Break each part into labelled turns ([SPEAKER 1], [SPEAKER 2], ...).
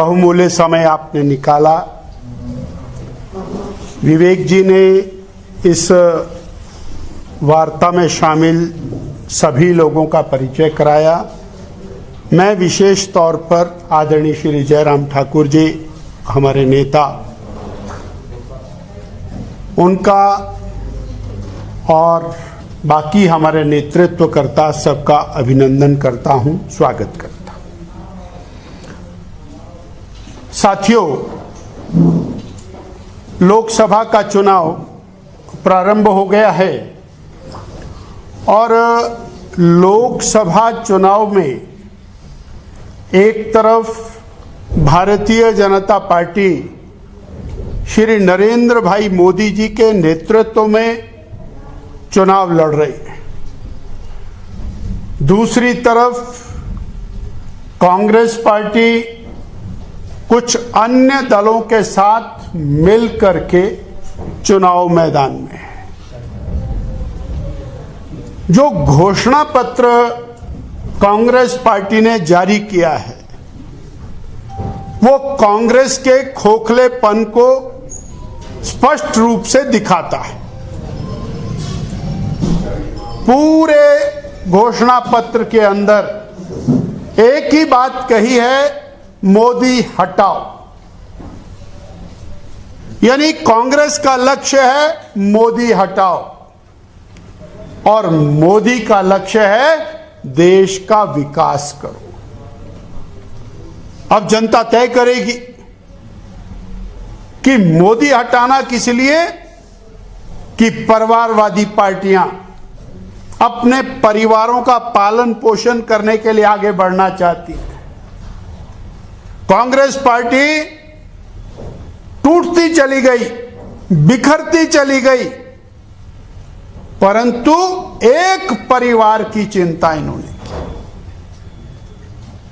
[SPEAKER 1] बहुमूल्य समय आपने निकाला। विवेक जी ने इस वार्ता में शामिल सभी लोगों का परिचय कराया। मैं विशेष तौर पर आदरणीय श्री जयराम ठाकुर जी, हमारे नेता, उनका और बाकी हमारे नेतृत्वकर्ता सबका अभिनंदन करता हूं, स्वागत करता हूं। साथियों, लोकसभा का चुनाव प्रारंभ हो गया है और लोकसभा चुनाव में एक तरफ भारतीय जनता पार्टी श्री नरेंद्र भाई मोदी जी के नेतृत्व में चुनाव लड़ रही है, दूसरी तरफ कांग्रेस पार्टी कुछ अन्य दलों के साथ मिल करके चुनाव मैदान में है। जो घोषणा पत्र कांग्रेस पार्टी ने जारी किया है वो कांग्रेस के खोखलेपन को स्पष्ट रूप से दिखाता है। पूरे घोषणा पत्र के अंदर एक ही बात कही है, मोदी हटाओ। यानी कांग्रेस का लक्ष्य है मोदी हटाओ और मोदी का लक्ष्य है देश का विकास करो। अब जनता तय करेगी कि मोदी हटाना किस लिए, कि परिवारवादी पार्टियां अपने परिवारों का पालन पोषण करने के लिए आगे बढ़ना चाहती है। कांग्रेस पार्टी टूटती चली गई, बिखरती चली गई, परंतु एक परिवार की चिंता इन्होंने की।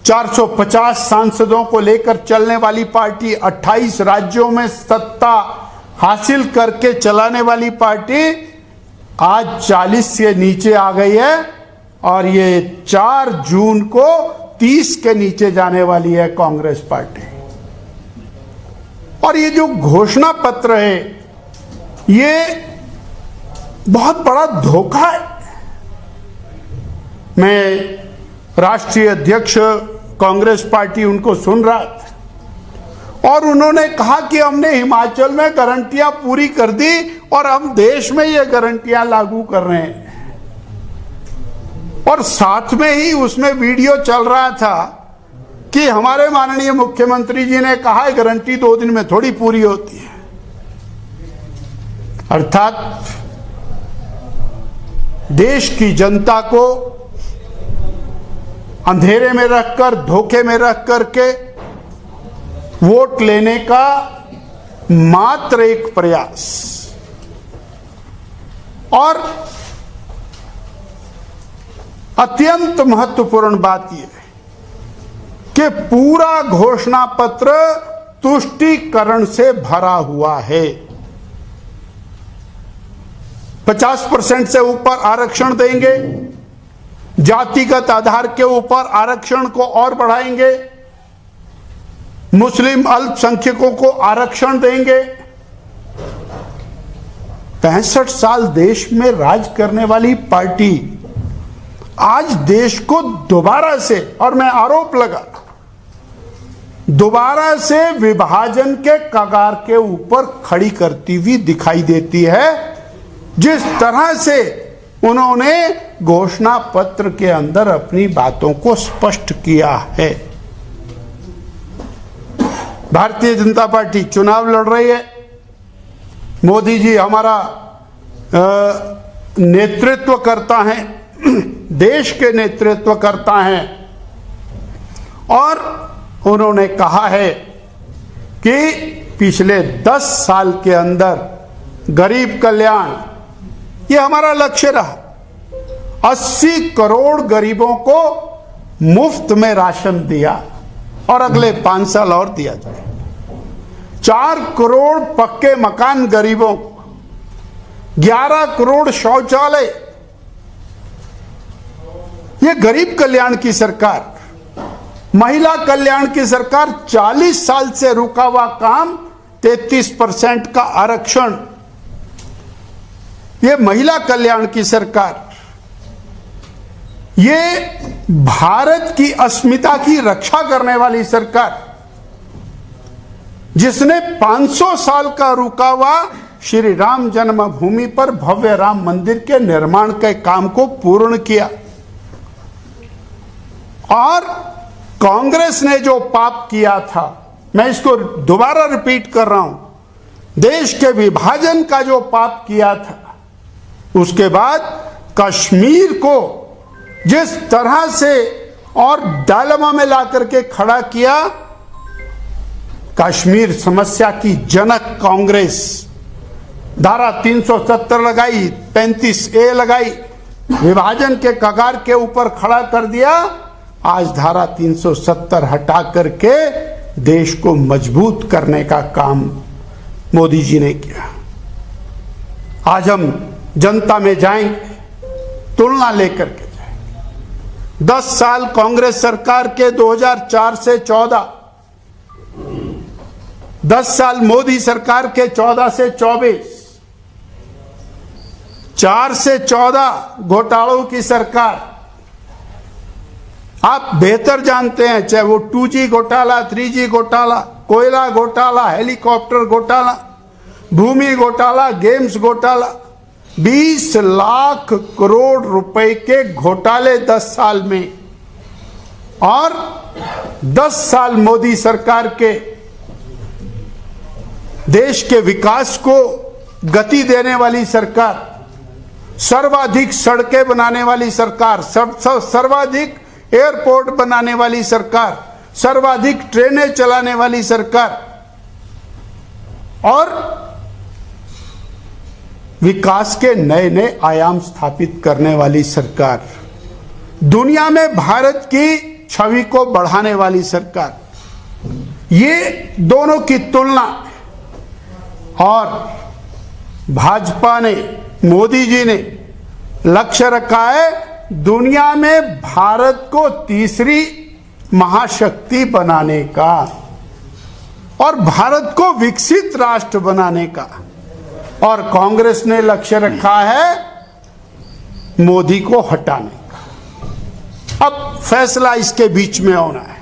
[SPEAKER 1] 450 सांसदों को लेकर चलने वाली पार्टी, 28 राज्यों में सत्ता हासिल करके चलाने वाली पार्टी आज 40 से नीचे आ गई है और ये 4 जून को 30 के नीचे जाने वाली है कांग्रेस पार्टी। और ये जो घोषणा पत्र है ये बहुत बड़ा धोखा है। मैं राष्ट्रीय अध्यक्ष कांग्रेस पार्टी उनको सुन रहा था और उन्होंने कहा कि हमने हिमाचल में गारंटियां पूरी कर दी और हम देश में ये गारंटियां लागू कर रहे हैं। और साथ में ही उसमें वीडियो चल रहा था कि हमारे माननीय मुख्यमंत्री जी ने कहा है गारंटी 2 दिन में थोड़ी पूरी होती है। अर्थात देश की जनता को अंधेरे में रखकर, धोखे में रख करके वोट लेने का मात्र एक प्रयास। और अत्यंत महत्वपूर्ण बात यह है कि पूरा घोषणा पत्र तुष्टीकरण से भरा हुआ है। 50% से ऊपर आरक्षण देंगे, जातिगत आधार के ऊपर आरक्षण को और बढ़ाएंगे, मुस्लिम अल्पसंख्यकों को आरक्षण देंगे। 65 साल देश में राज करने वाली पार्टी आज देश को दोबारा से, और मैं आरोप लगा, दोबारा से विभाजन के कगार के ऊपर खड़ी करती हुई दिखाई देती है। जिस तरह से उन्होंने घोषणा पत्र के अंदर अपनी बातों को स्पष्ट किया है। भारतीय जनता पार्टी चुनाव लड़ रही है, मोदी जी हमारा नेतृत्व करता है, देश के नेतृत्व करता है और उन्होंने कहा है कि पिछले 10 साल के अंदर गरीब कल्याण ये हमारा लक्ष्य रहा। 80 करोड़ गरीबों को मुफ्त में राशन दिया और अगले 5 साल और दिया जाए। 4 करोड़ पक्के मकान गरीबों को, 11 करोड़ शौचालय। ये गरीब कल्याण की सरकार। महिला कल्याण की सरकार 40 साल से रुका हुआ काम 33% का आरक्षण। ये महिला कल्याण की सरकार, ये भारत की अस्मिता की रक्षा करने वाली सरकार, जिसने 500 साल का रुका हुआ श्री राम जन्मभूमि पर भव्य राम मंदिर के निर्माण के काम को पूर्ण किया। और कांग्रेस ने जो पाप किया था, मैं इसको दोबारा रिपीट कर रहा हूं, देश के विभाजन का जो पाप किया था, उसके बाद कश्मीर को जिस तरह से और डायलेमा में ला करके खड़ा किया, कश्मीर समस्या की जनक कांग्रेस धारा 370 लगाई, 35A लगाई, विभाजन के कगार के ऊपर खड़ा कर दिया। आज धारा 370 हटा करके देश को मजबूत करने का काम मोदी जी ने किया। आज हम जनता में जाएंगे, तुलना लेकर के जाएंगे। 10 साल कांग्रेस सरकार के 2004 से 14, 10 साल मोदी सरकार के 14 से 24, 4 से 14 घोटालों की सरकार। आप बेहतर जानते हैं, चाहे वो 2G घोटाला, 3G घोटाला, कोयला घोटाला, हेलीकॉप्टर घोटाला, भूमि घोटाला, गेम्स घोटाला, 20 लाख करोड़ रुपए के घोटाले 10 साल में। और 10 साल मोदी सरकार के देश के विकास को गति देने वाली सरकार, सर्वाधिक सड़कें बनाने वाली सरकार, सर्वाधिक एयरपोर्ट बनाने वाली सरकार, सर्वाधिक ट्रेनें चलाने वाली सरकार और विकास के नए नए आयाम स्थापित करने वाली सरकार, दुनिया में भारत की छवि को बढ़ाने वाली सरकार, ये दोनों की तुलना। और भाजपा ने, मोदी जी ने लक्ष्य रखा है दुनिया में भारत को तीसरी महाशक्ति बनाने का और भारत को विकसित राष्ट्र बनाने का। और कांग्रेस ने लक्ष्य रखा है मोदी को हटाने का। अब फैसला इसके बीच में होना है।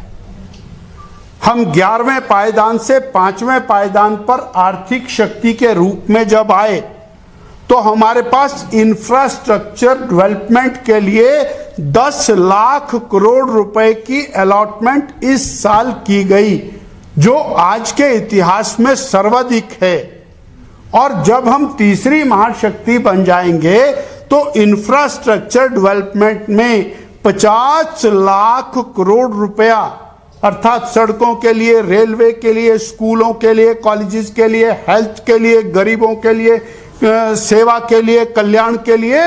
[SPEAKER 1] हम 11वें पायदान से 5वें पायदान पर आर्थिक शक्ति के रूप में जब आए, तो हमारे पास इंफ्रास्ट्रक्चर डेवलपमेंट के लिए 10 लाख करोड़ रुपए की अलॉटमेंट इस साल की गई, जो आज के इतिहास में सर्वाधिक है। और जब हम तीसरी महाशक्ति बन जाएंगे तो इंफ्रास्ट्रक्चर डेवलपमेंट में 50 लाख करोड़ रुपया, अर्थात सड़कों के लिए, रेलवे के लिए, स्कूलों के लिए, कॉलेजेस के लिए, हेल्थ के लिए, गरीबों के लिए, सेवा के लिए, कल्याण के लिए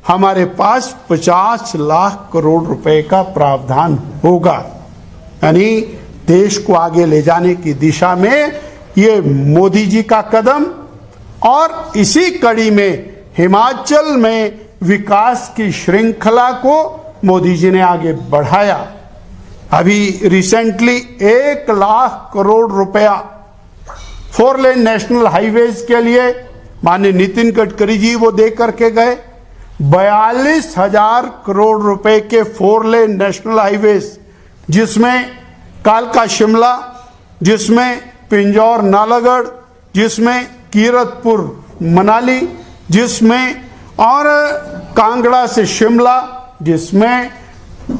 [SPEAKER 1] हमारे पास 50 लाख करोड़ रुपए का प्रावधान होगा। यानी देश को आगे ले जाने की दिशा में ये मोदी जी का कदम। और इसी कड़ी में हिमाचल में विकास की श्रृंखला को मोदी जी ने आगे बढ़ाया। अभी रिसेंटली 1 लाख करोड़ रुपया 4 लेन नेशनल हाईवेज के लिए माननीय नितिन गडकरी जी वो दे करके गए। 42,000 करोड़ रुपए के 4 लेन नेशनल हाईवेज, जिसमें कालका शिमला, जिसमें पिंजौर नालागढ़, जिसमें कीरतपुर मनाली, जिसमें और कांगड़ा से शिमला, जिसमें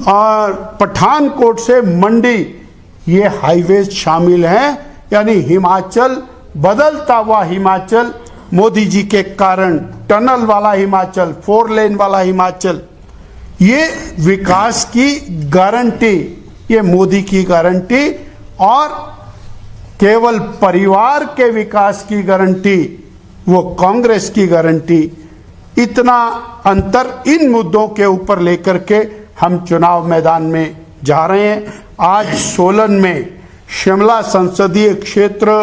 [SPEAKER 1] और पठानकोट से मंडी, ये हाईवेज शामिल हैं। यानी हिमाचल, बदलता हुआ हिमाचल, मोदी जी के कारण टनल वाला हिमाचल, 4 लेन वाला हिमाचल, ये विकास की गारंटी, ये मोदी की गारंटी। और केवल परिवार के विकास की गारंटी वो कांग्रेस की गारंटी। इतना अंतर इन मुद्दों के ऊपर लेकर के हम चुनाव मैदान में जा रहे हैं। आज सोलन में शिमला संसदीय क्षेत्र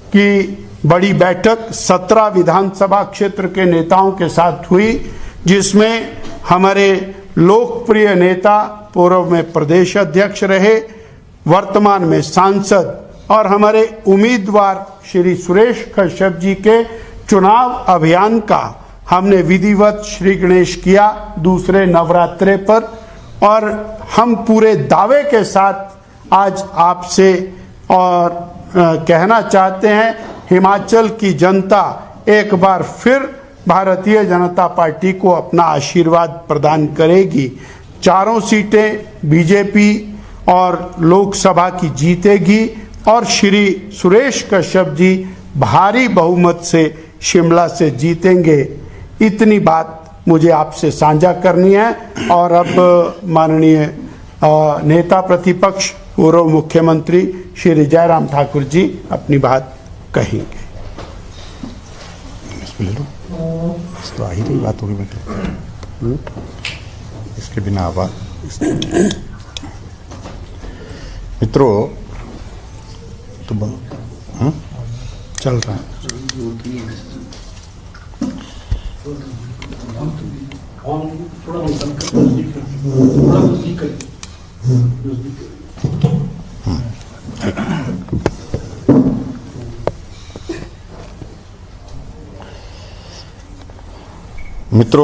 [SPEAKER 1] की बड़ी बैठक 17 विधानसभा क्षेत्र के नेताओं के साथ हुई, जिसमें हमारे लोकप्रिय नेता, पूर्व में प्रदेश अध्यक्ष रहे, वर्तमान में सांसद और हमारे उम्मीदवार श्री सुरेश कश्यप जी के चुनाव अभियान का हमने विधिवत श्री गणेश किया दूसरे नवरात्रे पर। और हम पूरे दावे के साथ आज आपसे और कहना चाहते हैं, हिमाचल की जनता एक बार फिर भारतीय जनता पार्टी को अपना आशीर्वाद प्रदान करेगी। चारों सीटें बीजेपी और लोकसभा की जीतेगी और श्री सुरेश कश्यप जी भारी बहुमत से शिमला से जीतेंगे। इतनी बात मुझे आपसे साझा करनी है। और अब माननीय नेता प्रतिपक्ष पूर्व मुख्यमंत्री श्री जयराम ठाकुर जी अपनी बात कहेंगे।
[SPEAKER 2] तो आ ही रही बात होगी इसके बिना आवाज। मित्रों, तो
[SPEAKER 1] चल रहा है।
[SPEAKER 2] मित्रों